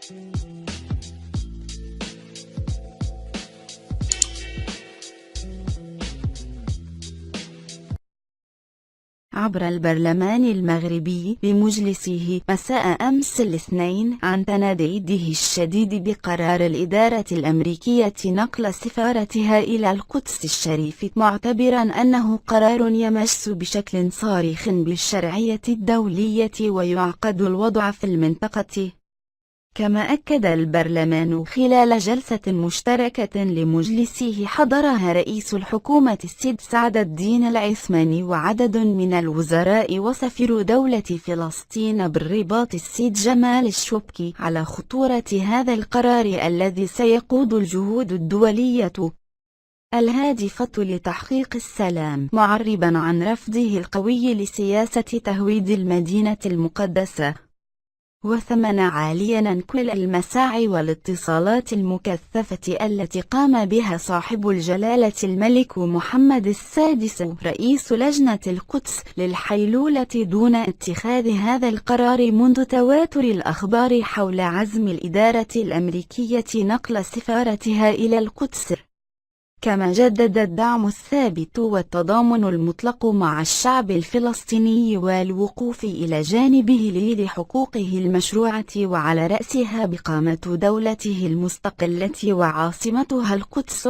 عبر البرلمان المغربي بمجلسه مساء أمس الاثنين عن تنديده الشديد بقرار الإدارة الأمريكية نقل سفارتها إلى القدس الشريف، معتبرا أنه قرار يمس بشكل صارخ بالشرعية الدولية ويعقد الوضع في المنطقة. كما أكد البرلمان خلال جلسة مشتركة لمجلسه حضرها رئيس الحكومة السيد سعد الدين العثماني وعدد من الوزراء وسفير دولة فلسطين بالرباط السيد جمال الشبكي على خطورة هذا القرار الذي سيقود الجهود الدولية الهادفة لتحقيق السلام، معربا عن رفضه القوي لسياسة تهويد المدينة المقدسة. وثمن عاليا كل المساعي والاتصالات المكثفة التي قام بها صاحب الجلالة الملك محمد السادس رئيس لجنة القدس للحيلولة دون اتخاذ هذا القرار منذ تواتر الأخبار حول عزم الإدارة الأمريكية نقل سفارتها إلى القدس. كما جدد الدعم الثابت والتضامن المطلق مع الشعب الفلسطيني والوقوف إلى جانبه لحقوقه المشروعة وعلى رأسها بقامة دولته المستقلة وعاصمتها القدس.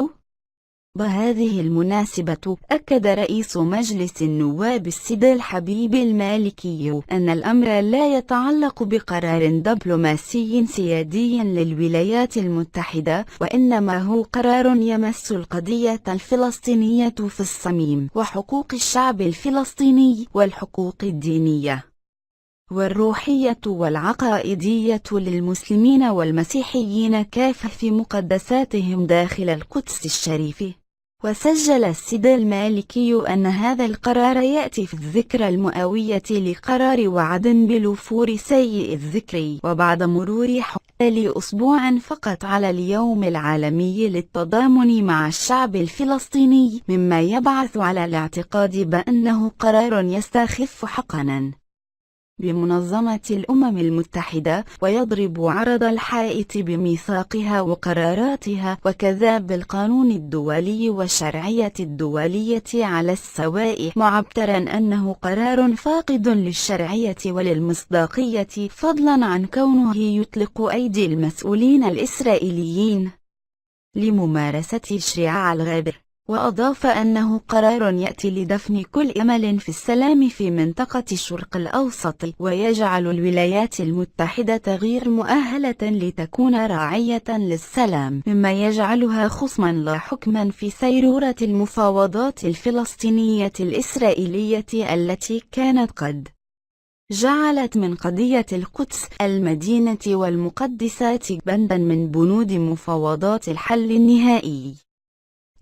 بهذه المناسبة أكد رئيس مجلس النواب السيد الحبيب المالكي أن الأمر لا يتعلق بقرار دبلوماسي سيادي للولايات المتحدة، وإنما هو قرار يمس القضية الفلسطينية في الصميم وحقوق الشعب الفلسطيني والحقوق الدينية والروحية والعقائدية للمسلمين والمسيحيين كافة في مقدساتهم داخل القدس الشريف. وسجل السيد المالكي أن هذا القرار يأتي في الذكرى المئوية لقرار وعد بالوفور سيء الذكر، وبعد مرور حوالي أسبوع فقط على اليوم العالمي للتضامن مع الشعب الفلسطيني، مما يبعث على الاعتقاد بأنه قرار يستخف حقنا بمنظمة الأمم المتحدة ويضرب عرض الحائط بميثاقها وقراراتها وكذا بالقانون الدولي والشرعية الدولية على السواء، معبرا أنه قرار فاقد للشرعية وللمصداقية، فضلا عن كونه يطلق أيدي المسؤولين الإسرائيليين لممارسة شريعة الغابر. وأضاف أنه قرار يأتي لدفن كل أمل في السلام في منطقة الشرق الأوسط، ويجعل الولايات المتحدة غير مؤهلة لتكون راعية للسلام، مما يجعلها خصما لا حكما في سيرورة المفاوضات الفلسطينية الإسرائيلية التي كانت قد جعلت من قضية القدس المدينة والمقدسات بندا من بنود مفاوضات الحل النهائي.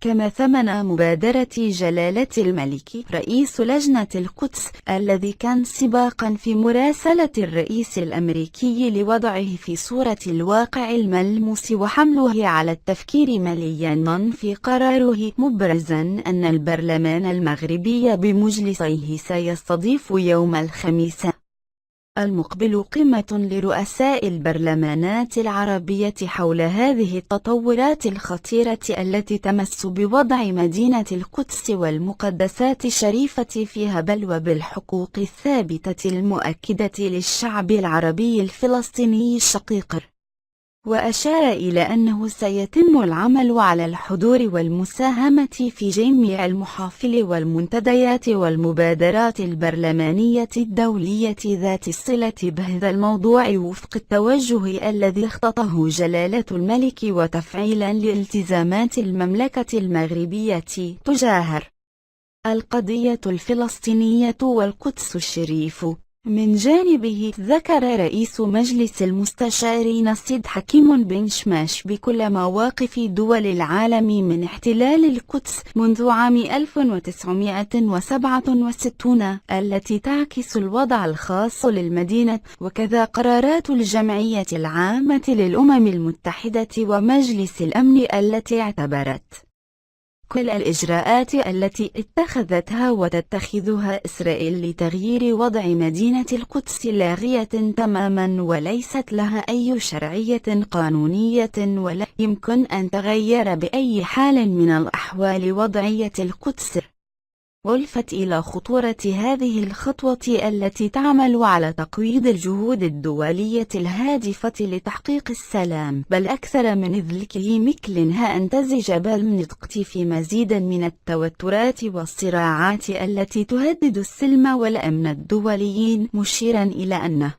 كما ثمن مبادرة جلالة الملك رئيس لجنة القدس الذي كان سباقا في مراسلة الرئيس الأمريكي لوضعه في صورة الواقع الملموس وحمله على التفكير مليانا في قراره، مبرزا أن البرلمان المغربي بمجلسيه سيستضيف يوم الخميس المقبل قمة لرؤساء البرلمانات العربية حول هذه التطورات الخطيرة التي تمس بوضع مدينة القدس والمقدسات الشريفة فيها، بل وبالحقوق الثابتة المؤكدة للشعب العربي الفلسطيني الشقيق. وأشار إلى أنه سيتم العمل على الحضور والمساهمة في جميع المحافل والمنتديات والمبادرات البرلمانية الدولية ذات الصلة بهذا الموضوع وفق التوجه الذي اختطه جلالة الملك، وتفعيلا لالتزامات المملكة المغربية تجاه القضية الفلسطينية والقدس الشريف. من جانبه ذكر رئيس مجلس المستشارين السيد حكيم بن شماش بكل مواقف دول العالم من احتلال القدس منذ عام 1967 التي تعكس الوضع الخاص للمدينة، وكذا قرارات الجمعية العامة للأمم المتحدة ومجلس الأمن التي اعتبرت كل الإجراءات التي اتخذتها وتتخذها إسرائيل لتغيير وضع مدينة القدس لاغية تماما، وليست لها أي شرعية قانونية، ولا يمكن أن تغير بأي حال من الأحوال وضعية القدس. ألفت إلى خطورة هذه الخطوة التي تعمل على تقويض الجهود الدولية الهادفة لتحقيق السلام، بل أكثر من ذلك مكلنها أنتزج بالنطق في مزيد من التوترات والصراعات التي تهدد السلم والأمن الدوليين، مشيرا إلى أن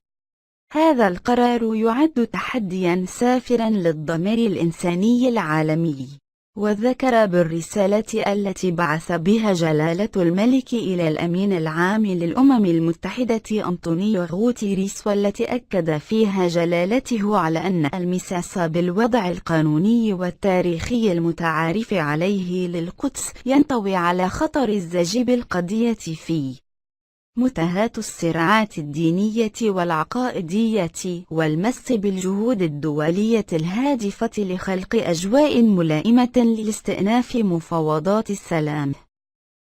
هذا القرار يعد تحديا سافرا للضمير الإنساني العالمي. وذكر بالرسالة التي بعث بها جلالة الملك إلى الأمين العام للأمم المتحدة أنطونيو غوتيريس، والتي أكد فيها جلالته على أن المساس بالوضع القانوني والتاريخي المتعارف عليه للقدس ينطوي على خطر الزج بالقضية في متاهات الصراعات الدينية والعقائدية، والمس بالجهود الدولية الهادفة لخلق أجواء ملائمة لاستئناف مفاوضات السلام،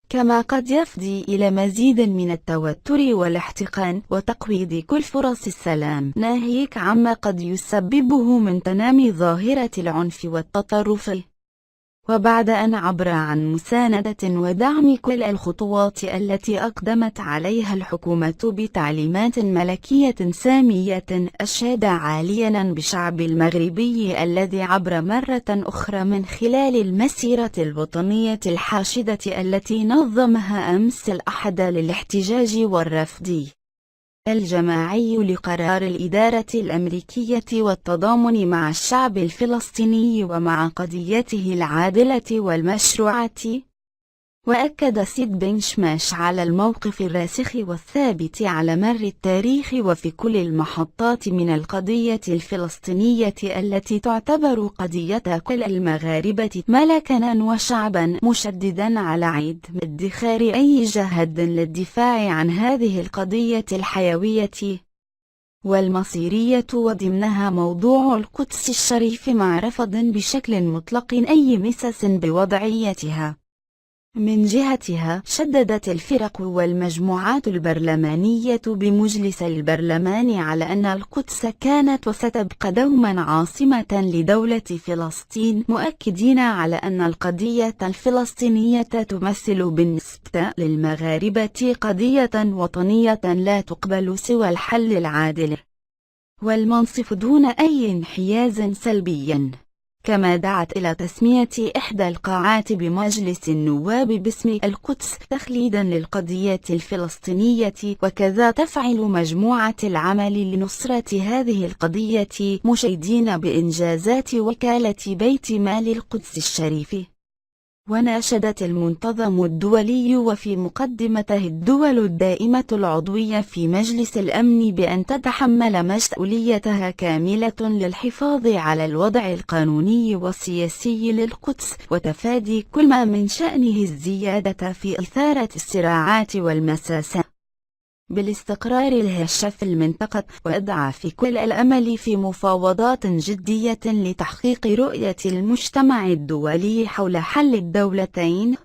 كما قد يفضي إلى مزيد من التوتر والاحتقان وتقويض كل فرص السلام، ناهيك عما قد يسببه من تنامي ظاهرة العنف والتطرف. وبعد أن عبر عن مساندة ودعم كل الخطوات التي أقدمت عليها الحكومة بتعليمات ملكية سامية، أشاد عاليا بالشعب المغربي الذي عبر مرة أخرى من خلال المسيرة الوطنية الحاشدة التي نظمها أمس الأحد للاحتجاج والرفض الجماعي لقرار الإدارة الأمريكية والتضامن مع الشعب الفلسطيني ومع قضيته العادلة والمشروعة. وأكد سيد بن شماش على الموقف الراسخ والثابت على مر التاريخ وفي كل المحطات من القضية الفلسطينية التي تعتبر قضية كل المغاربة ملكا وشعبا، مشددا على عدم ادخار أي جهد للدفاع عن هذه القضية الحيوية والمصيرية، وضمنها موضوع القدس الشريف، مع رفض بشكل مطلق أي مساس بوضعيتها. من جهتها شددت الفرق والمجموعات البرلمانية بمجلس البرلمان على أن القدس كانت وستبقى دوما عاصمة لدولة فلسطين، مؤكدين على أن القضية الفلسطينية تمثل بالنسبة للمغاربة قضية وطنية لا تقبل سوى الحل العادل والمنصف دون أي انحياز سلبي. كما دعت إلى تسمية إحدى القاعات بمجلس النواب باسم القدس تخليدا للقضية الفلسطينية، وكذا تفعل مجموعة العمل لنصرة هذه القضية، مشيدين بإنجازات وكالة بيت مال القدس الشريف. وناشدت المنتظم الدولي وفي مقدمته الدول الدائمة العضوية في مجلس الأمن بأن تتحمل مسؤوليتها كاملة للحفاظ على الوضع القانوني والسياسي للقدس، وتفادي كل ما من شأنه الزيادة في إثارة الصراعات والمساس بالاستقرار الهش في المنطقة، وإضعاف كل الأمل في مفاوضات جدية لتحقيق رؤية المجتمع الدولي حول حل الدولتين.